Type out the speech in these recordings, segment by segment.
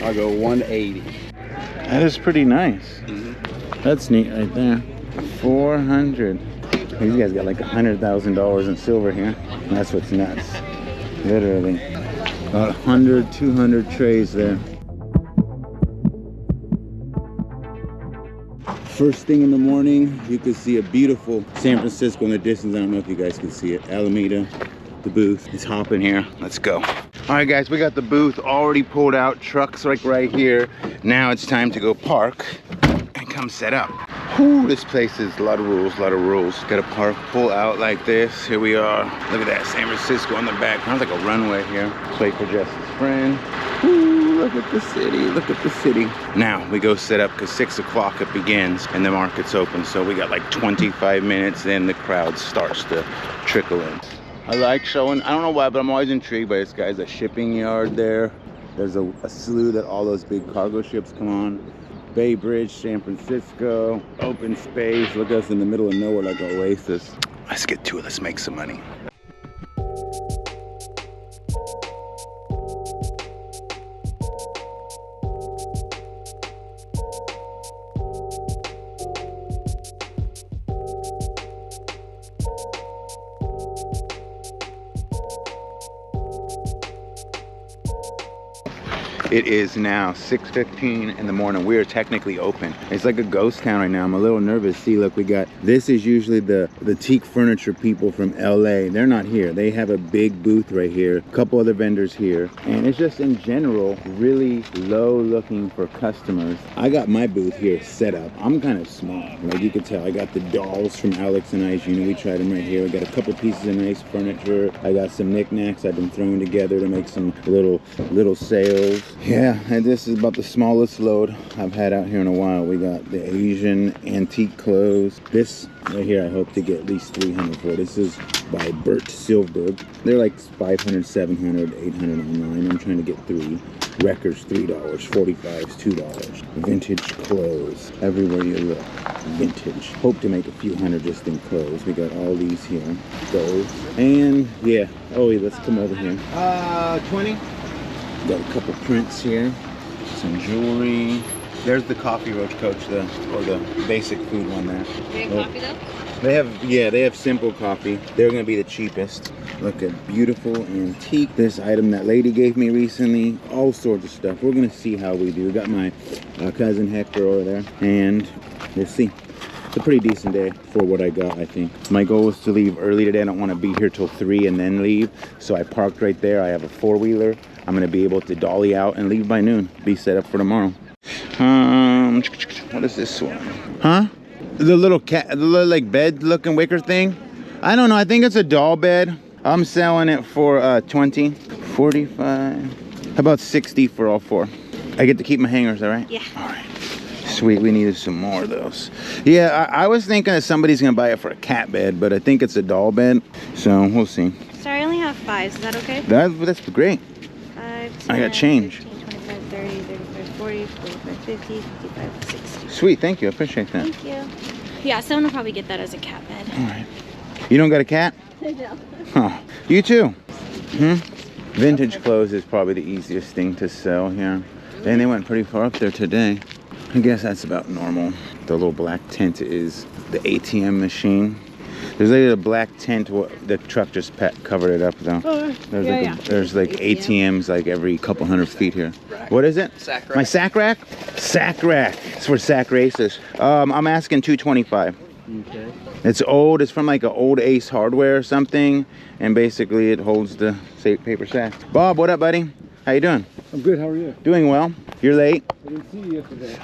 I'll go 180. That is pretty nice. That's neat right there. 400. These guys got like $100,000 in silver here. That's what's nuts. Literally. About 100, 200 trays there. First thing in the morning, you can see a beautiful San Francisco in the distance. I don't know if you guys can see it. Alameda, the booth. It's hopping here. Let's go. All right, guys, we got the booth already pulled out. Trucks like right here. Now it's time to go park and come set up. Whew, this place is a lot of rules, Gotta park, pull out like this. Here we are. Look at that, San Francisco on the back. Sounds like a runway here. Wait for Jess's friend. Ooh, look at the city, look at the city. Now we go set up because 6 o'clock it begins and the market's open. So we got like 25 minutes, then the crowd starts to trickle in. I like showing, I don't know why, but I'm always intrigued by this guy's a shipping yard there. There's a slough that all those big cargo ships come on. Bay Bridge, San Francisco, open space. Look at us in the middle of nowhere like an oasis. Let's get to it, let's make some money. It is now 6:15 in the morning. We are technically open. It's like a ghost town right now. I'm a little nervous. See, look, we got, this is usually the teak furniture people from LA. They're not here. They have a big booth right here. A couple other vendors here. And it's just in general, really low looking for customers. I got my booth here set up. I'm kind of small. Like you can tell, I got the dolls from Alex and I's. You know, we tried them right here. We got a couple pieces of nice furniture. I got some knickknacks I've been throwing together to make some little sales. Yeah, and this is about the smallest load I've had out here in a while. We got the Asian antique clothes. This right here, I hope to get at least 300 for. This is by Bert Silberg. They're like 500, 700, 800 online. I'm trying to get 3. Records, $3. 45s, $2. Vintage clothes. Everywhere you look, vintage. Hope to make a few hundred just in clothes. We got all these here. Those. And yeah. Oh, yeah, let's come over here. 20. Got a couple prints here, some jewelry. There's the coffee roach coach, the basic food one there. They have coffee though? They have simple coffee. They're gonna be the cheapest. Look at beautiful antique. This item that lady gave me recently. All sorts of stuff. We're gonna see how we do. Got my cousin Hector over there, and we'll see. It's a pretty decent day for what I got, I think. My goal was to leave early today. I don't want to be here till 3 and then leave. So I parked right there. I have a 4-wheeler. I'm going to be able to dolly out and leave by noon. Be set up for tomorrow. What is this one? Huh? The little cat, the little like bed looking wicker thing? I don't know. I think it's a doll bed. I'm selling it for 20, 45. How about 60 for all 4? I get to keep my hangers, all right? Yeah. All right. Sweet, we needed some more of those. Yeah, I was thinking that somebody's gonna buy it for a cat bed, but I think it's a doll bed, so we'll see. Sorry, I only have 5s. Is that okay? That's great. 5, 10, I got change. 15, 25, 30, 35, 40, 45, 50, 55, 60. Sweet, thank you. I appreciate that. Thank you. Yeah, someone will probably get that as a cat bed. All right. You don't got a cat? No. Huh. You too? Vintage clothes is probably the easiest thing to sell here. And they went pretty far up there today. I guess that's about normal. The little black tent is the ATM machine. There's like a black tent. The truck just covered it up though. There's like ATMs like every couple hundred feet here. What is it? Sack rack. My sack rack? Sack rack. It's for sack races. I'm asking $225. Okay. It's old. It's from like an old Ace Hardware or something, and basically it holds the paper sack. Bob, what up, buddy? How you doing? I'm good. How are you? Doing well. You're late. I didn't see you yesterday.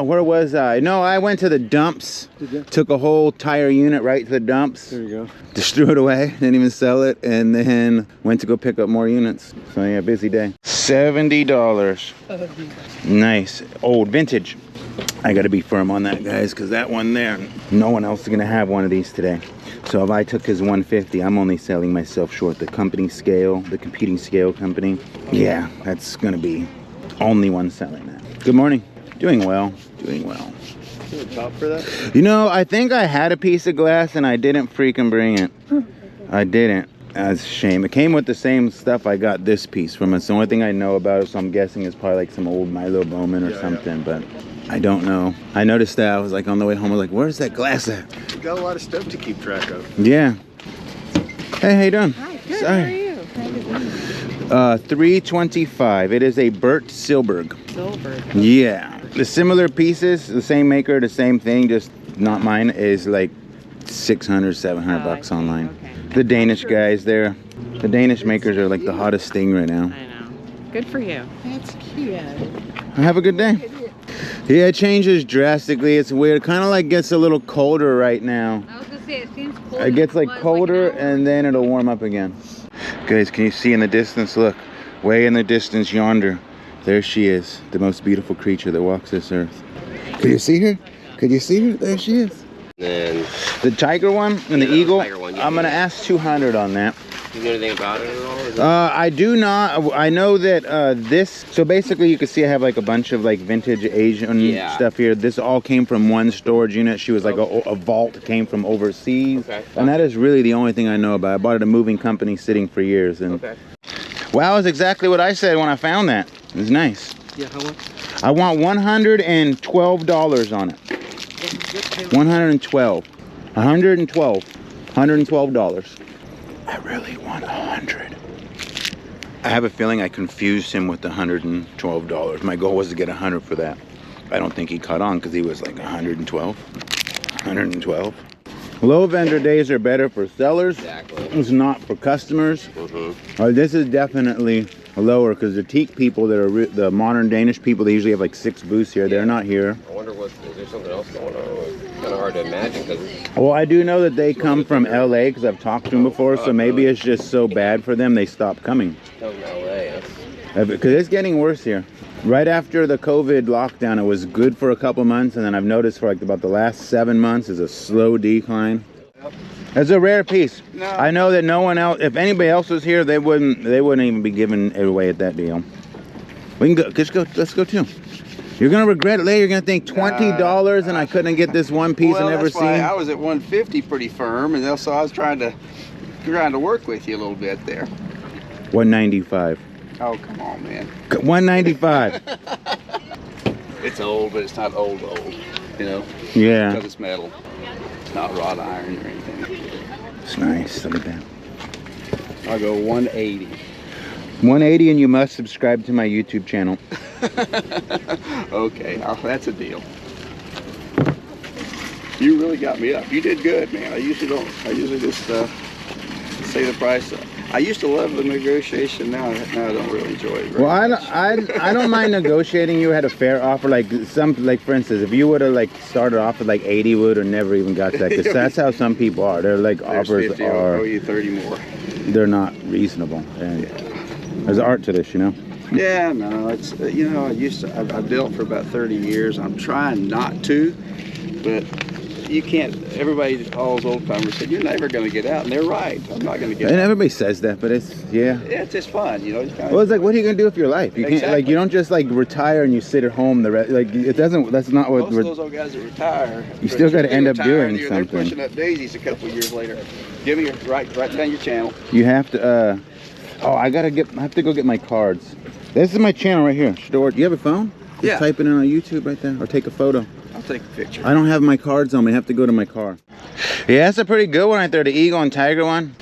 Where was I? No, I went to the dumps. Did you? Took a whole tire unit right to the dumps. There you go. Just threw it away. Didn't even sell it. And then went to go pick up more units. So yeah, busy day. $70. Nice. Old vintage. I gotta be firm on that, guys, because that one there, no one else is gonna have one of these today. So if I took his 150, I'm only selling myself short. The company scale, the competing scale company, yeah, that's gonna be only one selling that. Good morning. Doing well, doing well. Is there a top for that? You know, I think I had a piece of glass and I didn't freaking bring it. I didn't. That's a shame. It came with the same stuff I got this piece from. It's the only thing I know about it, so I'm guessing it's probably like some old Milo Bowman or something, but I don't know. I noticed that. I was like on the way home, I was like, where's that glass at? You got a lot of stuff to keep track of. Yeah. Hey, how you doing? Hi, good. Sorry. How are you? $3.25. It is a Bert Silberg. Silver. Yeah. The similar pieces, the same maker, the same thing, just not mine, is like 600, 700 bucks online. Okay. The Danish guys there. The Danish makers are like the hottest thing right now. I know. Good for you. That's cute. Have a good day. Yeah, it changes drastically. It's weird. It kind of like gets a little colder right now. I was gonna say it seems cold. It gets like colder and then it'll warm up again. Guys, can you see in the distance? Look, way in the distance yonder. There she is, the most beautiful creature that walks this earth. Can you see her? Could you see her? There she is. And The tiger one and the the eagle. tiger one, yeah. I'm gonna ask 200 on that. do you know anything about it at all? Is it- I do not. I know that this. So basically, you can see I have like a bunch of like vintage Asian stuff here. This all came from one storage unit. She was like a vault came from overseas, and that is really the only thing I know about. I bought it at a moving company sitting for years, and wow, is exactly what I said when I found that. It was nice. Yeah, how much? I want $112 on it. 112. $112. I really want 100. I have a feeling I confused him with the $112. My goal was to get 100 for that. I don't think he caught on because he was like 112. 112. Low vendor days are better for sellers. Exactly. It's not for customers. This is definitely lower because the teak people that are the modern Danish people, they usually have like 6 booths here. They're not here. I wonder is there something else going on? It's kind of hard to imagine because Well, I do know that they come from LA because I've talked to them before, so maybe it's just so bad for them they stopped coming. it's from LA. Because it's getting worse here. Right after the COVID lockdown, it was good for a couple months, and then I've noticed for like about the last 7 months is a slow decline. It's a rare piece. No. I know that no one else, if anybody else was here, they wouldn't even be giving it away at that deal. We can go. Let's go too. You're gonna regret it later. You're gonna think $20 and I couldn't get this one piece I never seen. I was at 150 pretty firm, and so I was trying to work with you a little bit there. 195. Oh, come on, man. 195. It's old, but it's not old, you know? Yeah. Because it's metal. It's not wrought iron or anything. It's nice. Look at that. I'll go 180. 180, and you must subscribe to my YouTube channel. Okay, that's a deal. You really got me up. You did good, man. I usually just say the price. I used to love the negotiation. Now I don't really enjoy it. Well, I don't mind negotiating. You had a fair offer, like for instance, if you would have like started off with like 80, would have never even got that. Because that's how some people are. They're like There's offers 50, are. I'll owe you 30 more. They're not reasonable. And there's art to this, you know. Yeah, no, it's you know, I've built for about 30 years. I'm trying not to, but you can't. Everybody, all those old timers said you're never going to get out, and they're right. I'm not going to get And out. everybody says that, but it's Yeah, it's just fun, you know. Well, it's like, what are you gonna do with your life? You can't like you don't just like retire and you sit at home. Like it doesn't. That's not what. Most of those old guys that retire, You still gotta end up doing They're something. pushing up daisies a couple of years later. Give me right down your channel. You have to. Oh, I have to go get my cards. This is my channel right here. Stored. You have a phone? Just Yeah. type it in on YouTube right there, or take a photo. I'll take a picture. I don't have my cards on me. I have to go to my car. Yeah, that's a pretty good one right there. The eagle and tiger one.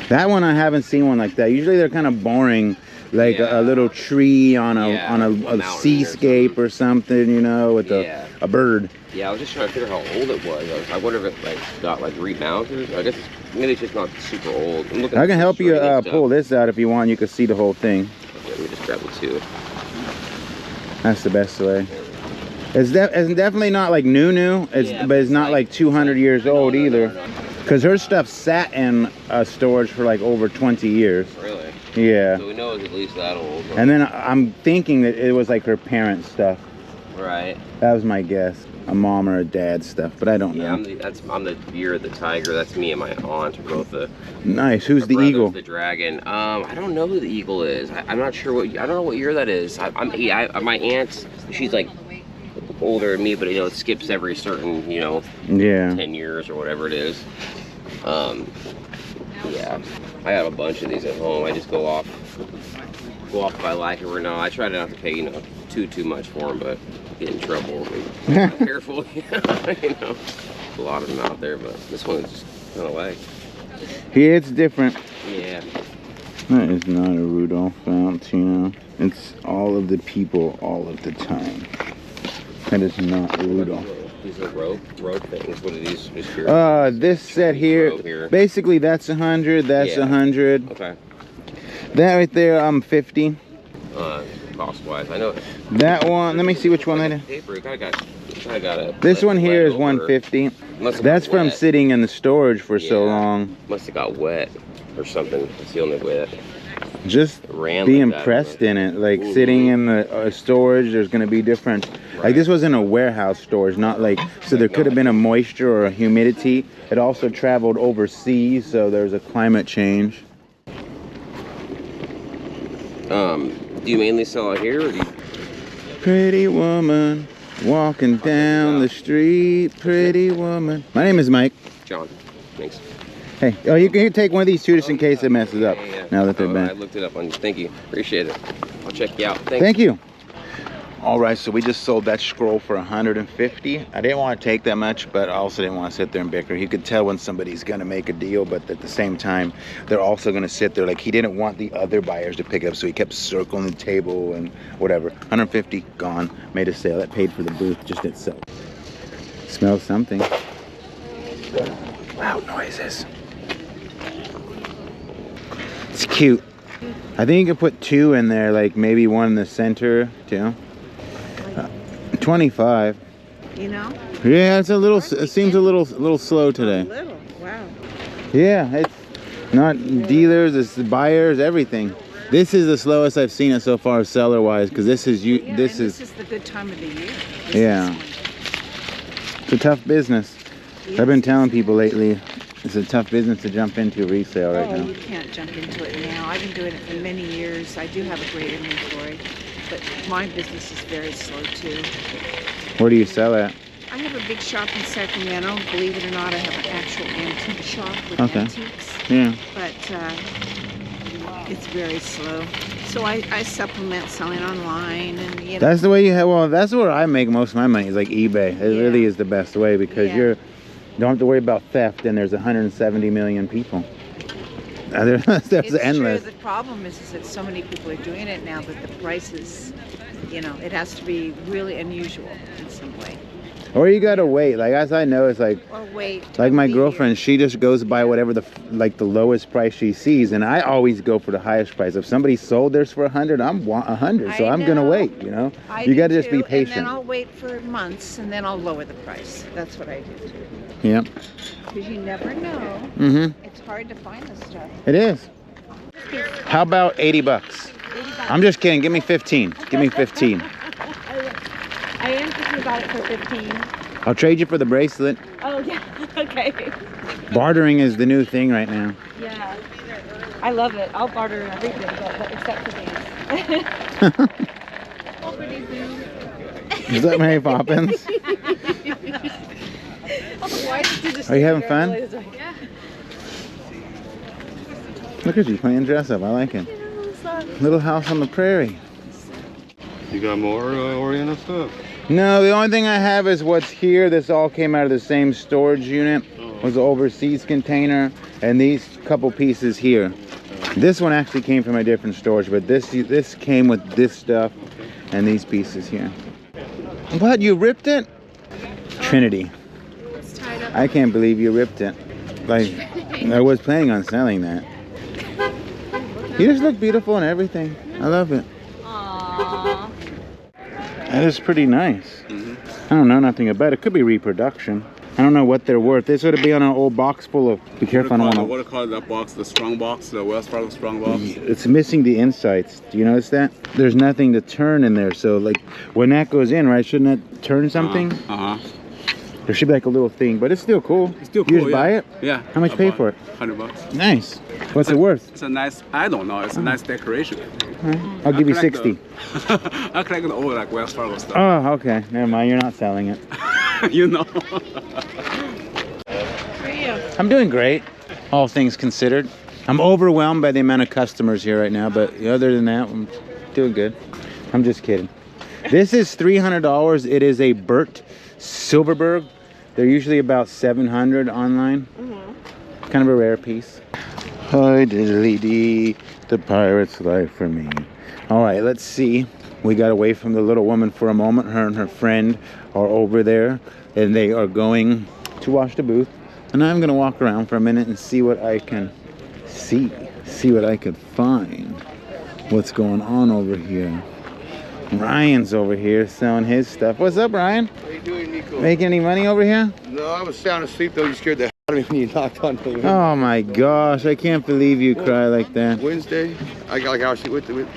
That one I haven't seen one like that. Usually they're kind of boring, like a little tree on a mountain seascape or something, you know, with a bird. Yeah, I was just trying to figure how old it was. I wonder if it like got like remounted. I guess maybe it's just not super old. I'm looking I at can some help you string and pull this out if you want. You can see the whole thing. stuff. Let me just grab the two. That's the best way. It's definitely not like new. But it's not like 200 years old either. Because her stuff sat in storage for like over 20 years. Really? Yeah. So we know it's at least that old. And then I'm thinking that it was like her parents' stuff. Right. That was my guess. A mom or a dad's stuff, but I don't know. Yeah, I'm the deer, the tiger. That's me and my aunt. We're both the. Nice. Who's the brother's eagle? The dragon. I don't know who the eagle is. I'm not sure what. I don't know what year that is. My aunt, she's like older than me, but you know, it skips every certain, you know, Yeah. 10 years or whatever it is. Yeah, I have a bunch of these at home. I just go off if I like it or not. I try not to pay, you know, too much for them, but get in trouble. I'm not careful, you know. A lot of them out there, but this one is just kind of like. Here it's different. Yeah. That is not a Rudolph Valentino. It's all of the people all of the time. That is not Rudolph. These are rope things. What are these? Just here? This set here, basically that's 100, that's 100. Okay. That right there, I'm 50. Cost-wise, I know. That one, let me see which one that is. Paper, I got it. This one here is 150. That's from sitting in the storage for so long. Must have got wet or something. It's the only way that. Just be impressed in it, like sitting in the storage. There's going to be different. Like this was in a warehouse storage, not like, so there could have been a moisture or a humidity. It also traveled overseas, so there's a climate change. Do you mainly sell it here, or do you... Pretty woman walking down the street, pretty woman. My name is Mike. John, thanks. Hey, oh, you can take one of these too, just in case it messes up. Yeah. Now that they're back. I looked it up on you. Thank you. Appreciate it. I'll check you out. Thanks. Thank you. All right, so we just sold that scroll for 150. I didn't want to take that much, but I also didn't want to sit there and bicker. You could tell when somebody's going to make a deal, but at the same time, they're also going to sit there. Like, he didn't want the other buyers to pick it up, so he kept circling the table and whatever. 150, gone. Made a sale. That paid for the booth just itself. Smells something. Loud noises. It's cute. I think you could put 2 in there, like maybe one in the center too. 25. You know? Yeah, it's a little. It seems a little slow today. A little. Wow. Yeah, it's not dealers, it's the buyers, everything. This is the slowest I've seen it so far, seller-wise, because this is you. Yeah, this is the good time of the year. Yeah. It's a tough business. Yes. I've been telling people lately, it's a tough business to jump into resale right now. You can't jump into it now. I've been doing it for many years. I do have a great inventory, but my business is very slow too. Where do you sell at? I have a big shop in Sacramento. Believe it or not, I have an actual antique shop with antiques. Yeah. But it's very slow. So I supplement selling online, and you know. That's the way you have. Well, that's where I make most of my money. Is like eBay. It really is the best way because you don't have to worry about theft, and there's 170 million people. That's endless. True. The problem is that so many people are doing it now that the prices, you know, it has to be really unusual in some way. Or you gotta wait. Like, as I know, it's like, or wait. Like my girlfriend, she just goes by whatever the lowest price she sees, and I always go for the highest price. If somebody sold theirs for 100, I'm 100, so I'm gonna wait. You know, you gotta just be patient. And then I'll wait for months, and then I'll lower the price. That's what I do too. Yep. Because you never know. Mm-hmm. It's hard to find this stuff. It is. How about 80 bucks? I'm just kidding. Give me 15. Give me 15. I am thinking about it for 15. I'll trade you for the bracelet. Oh, yeah. Okay. Bartering is the new thing right now. Yeah. I love it. I'll barter everything, but except for these. Is that Mary Poppins? Are you having fun? Yeah. Look at you playing dress up. I like it. Little house on the prairie. You got more Oriental stuff? No, the only thing I have is what's here. This all came out of the same storage unit. Was the overseas container, and these couple pieces here. This one actually came from a different storage, but this came with this stuff and these pieces here. What? You ripped it? Trinity. It's tied up. I can't believe you ripped it. Like, I was planning on selling that. You just look beautiful and everything. I love it. Aww. That is pretty nice. I don't know nothing about it. Could be reproduction. I don't know what they're worth. This would be on an old box full of. Be careful, I don't want to. What do you call that box? The strong box, the Wells Fargo strong box. It's missing the insides. Do you notice that? There's nothing to turn in there. So like when that goes in, right? Shouldn't that turn something? There should be like a little thing, but it's still cool. It's still cool. You just buy it? Yeah. How much pay for it? $100. Nice. What's it worth? It's a nice. I don't know. It's a nice decoration. I'll give you 60. I collect the old like Wells Fargo stuff. Oh, okay. Never mind. You're not selling it. You know. For you. I'm doing great. all things considered. I'm overwhelmed by the amount of customers here right now, but other than that, I'm doing good. I'm just kidding. This is $300. It is a Burt Silverberg. They're usually about $700 online. Kind of a rare piece. Hi diddly dee, the pirate's life for me. All right, let's see. We got away from the little woman for a moment. Her and her friend are over there, and they are going to wash the booth. And I'm gonna walk around for a minute and see what I can see what I can find. What's going on over here? Ryan's over here selling his stuff. What's up, Ryan? How you doing, Nico? Making any money over here? No, I was sound asleep though. You scared the hell out of me when you knocked on me. Oh my gosh, I can't believe you cry like that. Wednesday, I got with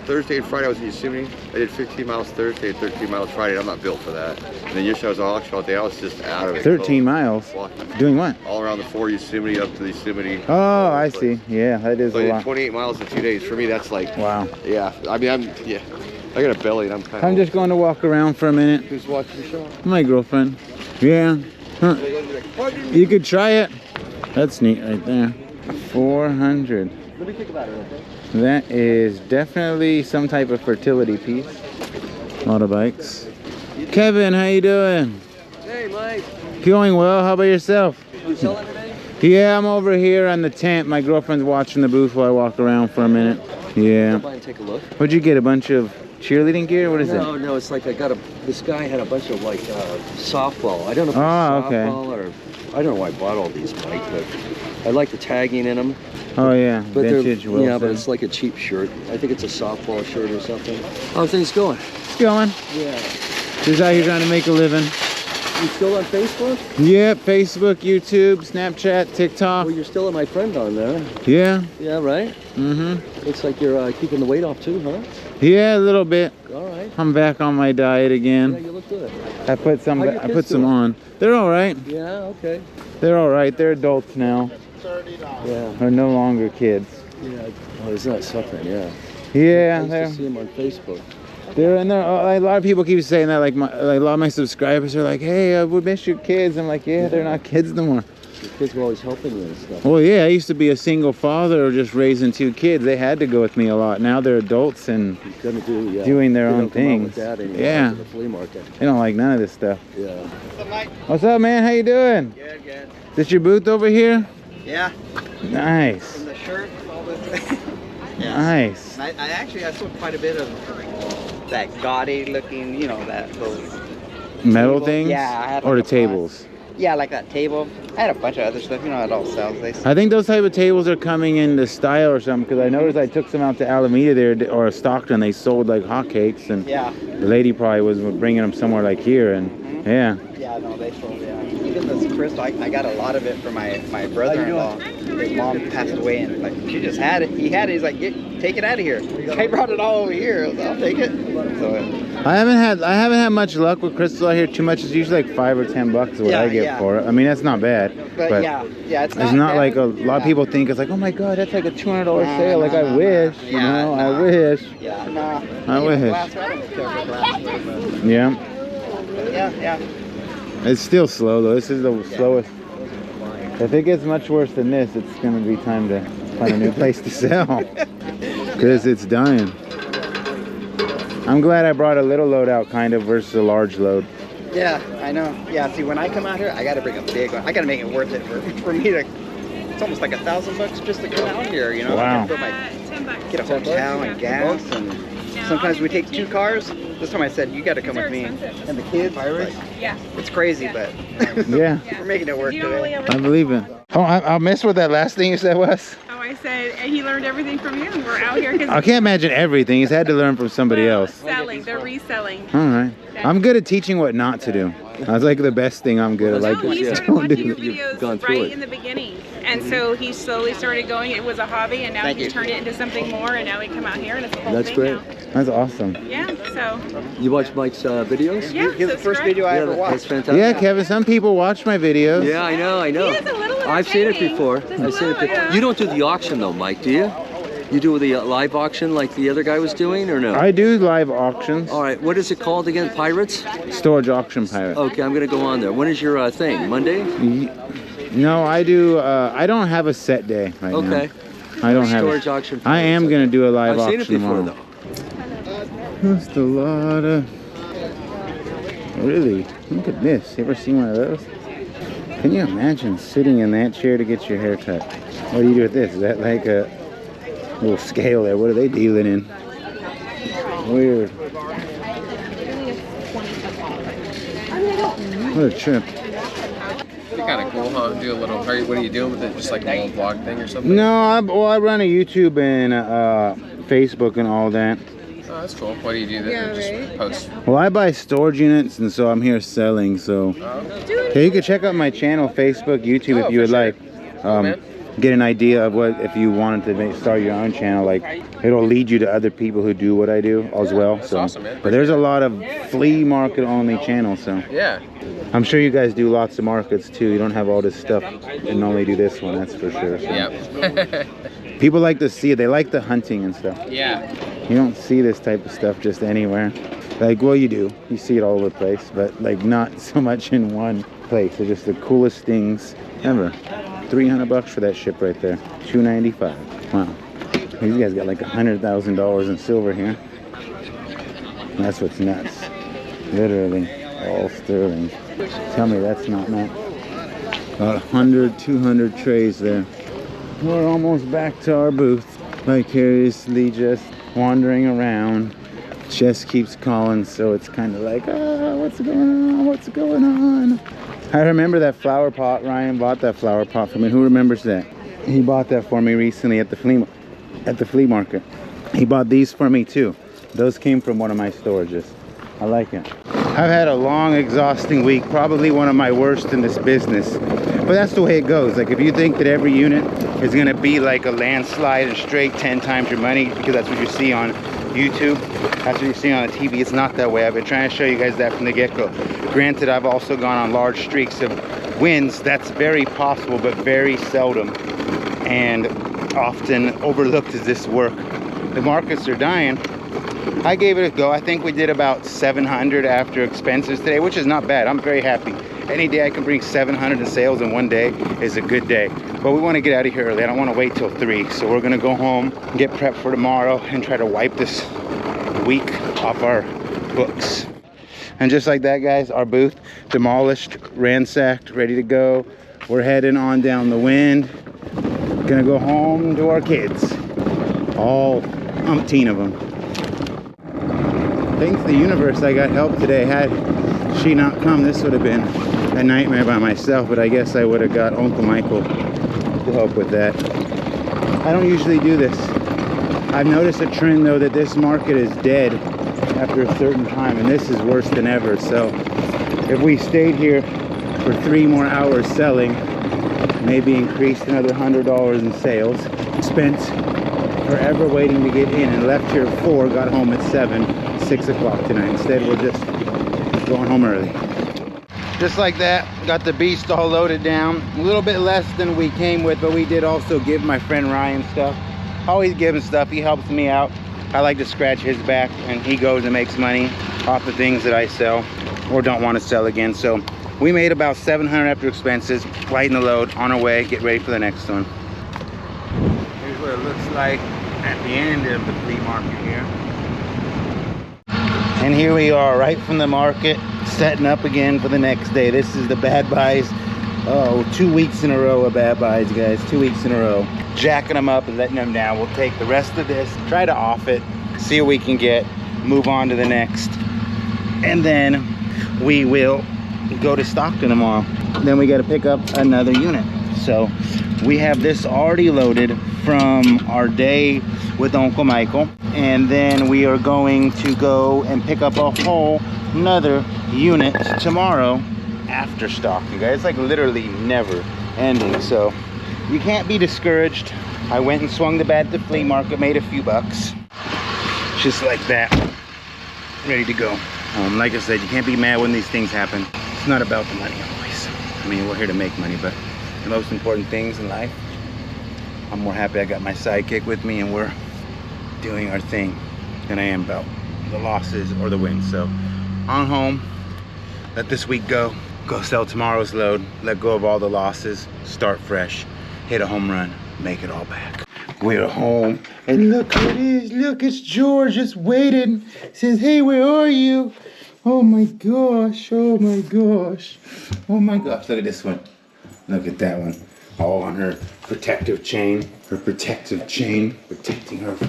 Thursday and Friday I was in Yosemite. I did 15 miles Thursday and 13 miles Friday. I'm not built for that. And then yesterday I was on auction all day. I was just out of it. 13 miles? Walking Doing what? all around the 4 Yosemite up to the Yosemite. Oh, I see. Yeah, that is So a I did lot. 28 miles in 2 days. For me, that's like, Wow. yeah. I mean, I got a belly and I'm kind of. I'm just going to walk around for a minute. Who's watching the show? My girlfriend. Yeah. Huh. You could try it. That's neat right there. 400. Let me think about it, okay? That is definitely some type of fertility piece. A lot of bikes. Kevin, how you doing? Hey, Mike. Going well. How about yourself? You selling today? Yeah, I'm over here on the tent. My girlfriend's watching the booth while I walk around for a minute. Yeah. Come by and take a look. What'd you get? A bunch of cheerleading gear? What is No, it? no, it's like this guy had a bunch of like softball. I don't know if Oh, it's okay. softball or, I don't know why I bought all these, Mike, but I like the tagging in them. Oh yeah, But vintage they're, Wilson. yeah, but it's like a cheap shirt. I think it's a softball shirt or something. How are things going? It's going. Yeah. Just out here trying to make a living. You still on Facebook? Yep, Facebook, YouTube, Snapchat, TikTok. Well, you're still my friend on there. Yeah. Yeah, right? Mm-hmm. Looks like you're keeping the weight off too, huh? Yeah, a little bit. All right. I'm back on my diet Yeah, again. you look good. I put some. How your I kids put some doing? on. They're all right. Yeah, okay. They're all right. They're adults now. Yeah. They're no longer kids. Yeah. Oh, isn't that something? Yeah. Yeah, I used they're to see him on Facebook. they're in there. A lot of people keep saying that. Like a lot of my subscribers are like, "Hey, we miss your kids." I'm like, "Yeah, they're not kids no more." The kids were always helping you and stuff. Well, yeah, I used to be a single father or just raising 2 kids. They had to go with me a lot. Now they're adults and You're gonna do, yeah. doing their They own don't come out things. with that anymore, Yeah. to the flea market. they don't like none of this stuff. Yeah. What's up, man? How you doing? Good, good. This your booth over here? Yeah, Nice. the shirt, all this. Nice. I sold quite a bit of that gaudy looking, you know, that those. Metal Table? things? Yeah, I had Or the like a box. tables? Yeah, like that table. I had a bunch of other stuff, you know, it all sells. I think those type of tables are coming into style or something because I noticed I took some out to Alameda there or Stockton. They sold like hotcakes and Yeah, the lady probably was bringing them somewhere like here and yeah. yeah, no, they sold, yeah. Even this crystal, I got a lot of it for my brother-in-law. His mom passed away and like she just had it. He had it. He's like, take it out of here. I brought it all over here. I was like, I'll take it. So I haven't had much luck with crystal out here too much. It's usually like $5 or $10 is what Yeah, I get yeah. for it. I mean that's not bad. but yeah, it's It's not bad. like a lot of Yeah. people think it's like, oh my god, that's like a $200 sale. Like I no, wish, no. you Yeah, know, no. I wish. Yeah, no. I wish. Glass, I don't care for glass, Yeah. but yeah. It's still slow though. This is the slowest. If it gets much worse than this, it's gonna be time to find a new place to sell. Because it's dying. I'm glad I brought a little load out kind of versus a large load. Yeah, I know. Yeah, see, when I come out here, I got to bring a big one. I got to make it worth it for me to. It's almost like $1,000 just to come out here, you know. Wow. I put my, $10. get a hotel and gas, and sometimes we take 2 cars. This time I said, you got to come with me. And the kids, like, Yeah. it's crazy, but Yeah, we're making it work You don't really today. ever. I believe it. Oh, I missed what that last thing you said was. Oh, I said, and he learned everything from you. And we're out here because I can't imagine everything. He's had to learn from somebody else. selling. They're reselling. All right. I'm good at teaching what not to do. That's like the best thing I'm good at. Like, No, he started don't watching do your it. You've gone videos through right it. in the beginning. And so he slowly started going. It was a hobby, and now Thank he's you. turned it into something more, and now we come out here, and it's a whole That's thing great. now. That's awesome. Yeah, so, You watch Mike's videos? yeah. Here's the first subscribe. video I Yeah, ever that's watched. fantastic. Yeah, Kevin, some people watch my videos. Yeah, I know. He is a little I've seen it entertaining. before. Just a I've seen it little, before. yeah. You don't do the auction though, Mike, do you? You do the live auction like the other guy was doing, or no? I do live auctions. All right, what is it called again? Pirates? Storage auction pirate. Okay, I'm gonna go on there. When is your thing? Monday? No, I do. I don't have a set day right now. Okay. I don't have Storage it. auction. I am gonna do a live I've auction seen it before tomorrow. though. Just a lot of. Really? Look at this. You ever seen one of those? Can you imagine sitting in that chair to get your hair cut? What do you do with this? Is that like a little scale there? What are they dealing in? Weird. What a trip. Be kind of cool, huh? Do a little. What are you doing with it? Just like a little vlog thing or something? No, I run a YouTube and Facebook and all that. Oh, that's cool. What do you do then? Just post. Well, I buy storage units, and so I'm here selling. So, hey, you can check out my channel, Facebook, YouTube, if you would like. Get an idea of what if you wanted to start your own channel. Like, it'll lead you to other people who do what I do as well. That's so, awesome, man. but there's a lot of flea market only channels. So, Yeah. I'm sure you guys do lots of markets too. You don't have all this stuff and only do this one. That's for sure. So. Yeah. People like to see it. They like the hunting and stuff. Yeah. You don't see this type of stuff just anywhere. Like, well, you do. You see it all over the place, but like not so much in one place. They're just the coolest things ever. $300 for that ship right there. $295. Wow. These guys got like $100,000 in silver here. That's what's nuts. Literally, all sterling. Tell me that's not nuts. About 100, 200 trays there. We're almost back to our booth. Vicariously just wandering around. Jess keeps calling, so it's kind of like, what's going on? What's going on? I remember that flower pot. Ryan bought that flower pot for me. Who remembers that? He bought that for me recently at the flea market. He bought these for me too. Those came from one of my storages. I like it. I've had a long, exhausting week. Probably one of my worst in this business. But that's the way it goes. Like, if you think that every unit is gonna be like a landslide and straight 10 times your money, because that's what you see on YouTube, that's what you see on the TV, it's not that way. I've been trying to show you guys that from the get-go. Granted, I've also gone on large streaks of wins. That's very possible, but very seldom and often overlooked as this work. The markets are dying. I gave it a go. I think we did about 700 after expenses today, which is not bad. I'm very happy. Any day I can bring 700 in sales in one day is a good day. But we want to get out of here early. I don't want to wait till 3. So we're going to go home, get prepped for tomorrow, and try to wipe this week off our books. And just like that, guys, our booth demolished, ransacked, ready to go. We're heading on down the wind. Gonna go home to our kids. All umpteen of them. Thanks to the universe I got help today. Had she not come, this would have been a nightmare by myself, but I guess I would have got Uncle Michael to help with that. I don't usually do this. I've noticed a trend though that this market is dead after a certain time, and this is worse than ever. So if we stayed here for 3 more hours selling, maybe increased another $100 in sales, spent forever waiting to get in, and left here at 4, got home at 7, 6 o'clock tonight. Instead, we're just going home early. Just like that, got the beast all loaded down. A little bit less than we came with, but we did also give my friend Ryan stuff. Always give him stuff. He helps me out. I like to scratch his back, and he goes and makes money off the things that I sell or don't want to sell again. So we made about 700 after expenses, lighten the load, on our way, get ready for the next one. Here's what it looks like at the end of the flea market here. And here we are, right from the market, setting up again for the next day. This is the bad buys. Oh, 2 weeks in a row of bad buys, guys. 2 weeks in a row. Jacking them up and letting them down. We'll take the rest of this, try to off it, see what we can get, move on to the next. And then we will go to Stockton tomorrow. Then we got to pick up another unit. So we have this already loaded from our day with Uncle Michael. And then we are going to go and pick up a whole another unit tomorrow after Stockton, guys. It's like literally never ending. So you can't be discouraged. I went and swung the bat at the flea market, made a few bucks. Just like that. Ready to go. Like I said, you can't be mad when these things happen. It's not about the money always. I mean, we're here to make money, but the most important things in life, I'm more happy I got my sidekick with me and we're doing our thing than I am about the losses or the wins. So on home, let this week go. Go sell tomorrow's load, let go of all the losses, start fresh, hit a home run, make it all back. We're home, and look who it is. Look, it's George just waiting. Says, hey, where are you? Oh my gosh, oh my gosh. Oh my gosh, look at this one. Look at that one. All on her protective chain. Her protective chain, protecting us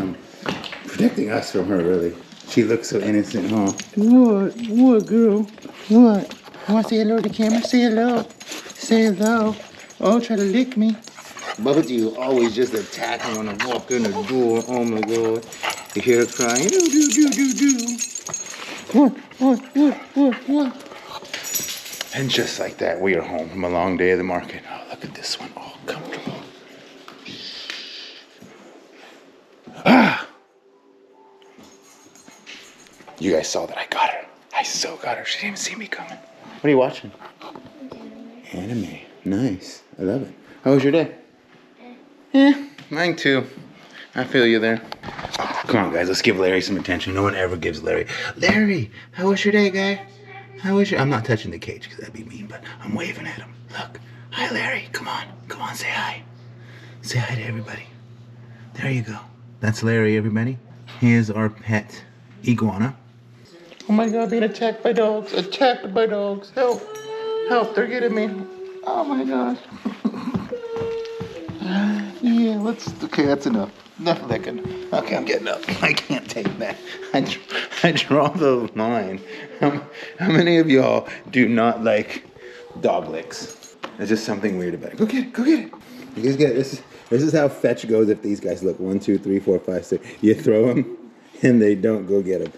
from her, really. She looks so innocent, huh? What? What, girl? What? Want to say hello to the camera? Say hello. Say hello. Oh, try to lick me. Both of you always just attacking when I walk in the door. Oh my God. You hear her crying. Do. What? And just like that, we are home from a long day of the market. Oh, look at this one. All comfortable. Ah! You guys saw that I got her. I so got her. She didn't even see me coming. What are you watching? Anime. Nice. I love it. How was your day? Yeah, mine too. I feel you there. Oh, come on, guys. Let's give Larry some attention. No one ever gives Larry. Larry, how was your day, guy? How was your... I'm not touching the cage because that'd be mean, but I'm waving at him. Look. Hi, Larry. Come on. Come on, say hi. Say hi to everybody. There you go. That's Larry, everybody. He is our pet iguana. Oh my God, being attacked by dogs. Attacked by dogs. Help. Help, they're getting me. Oh my gosh. Yeah, okay, that's enough. Enough of that good. Okay, I'm getting up. I can't take that. I draw the line. How many of y'all do not like dog licks? There's just something weird about it. Go get it. You guys get it. This is how fetch goes if these guys look. 1, 2, 3, 4, 5, 6. You throw them and they don't go get them.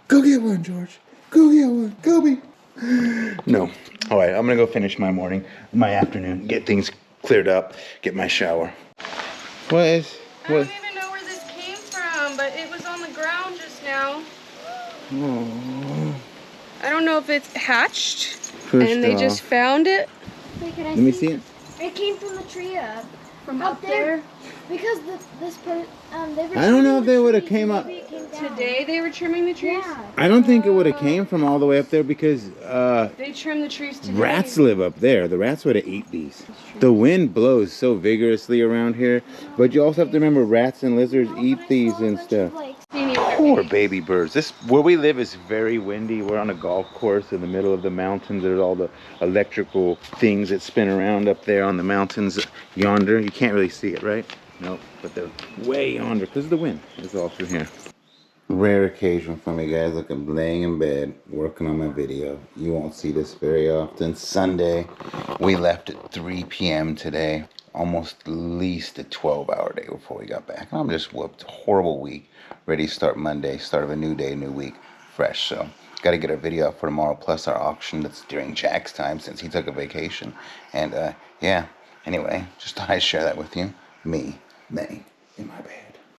Go get one, George. Go get one. Go me. No. All right, I'm gonna go finish my afternoon, get things cleared up, get my shower. What? I don't even know where this came from, but it was on the ground just now. Oh. I don't know if it's hatched Pushed they off. just found it. Wait, can I Let me see it. It came from the tree From up there. Because I don't know if they would have came up. Today they were trimming the trees? Yeah. I don't think it would have came from all the way up there because They trimmed the trees today. rats live up there. The rats would have ate these. The wind blows so vigorously around here, but you also have to remember rats and lizards eat these and stuff. Poor baby birds. Where we live is very windy. We're on a golf course in the middle of the mountains. There's all the electrical things that spin around up there on the mountains yonder. You can't really see it, right? Nope, but they're way yonder because of the wind. It's all through here. Rare occasion for me, guys. Look, I'm laying in bed working on my video. You won't see this very often. Sunday, we left at 3 p.m. today. Almost at least a 12-hour day before we got back. I'm just whooped. Horrible week. Ready to start Monday. Start of a new day, new week. Fresh. So, got to get our video up for tomorrow. Plus our auction that's during Jack's time since he took a vacation. And, yeah. Anyway, just thought I'd share that with you. Me, laying in my bed.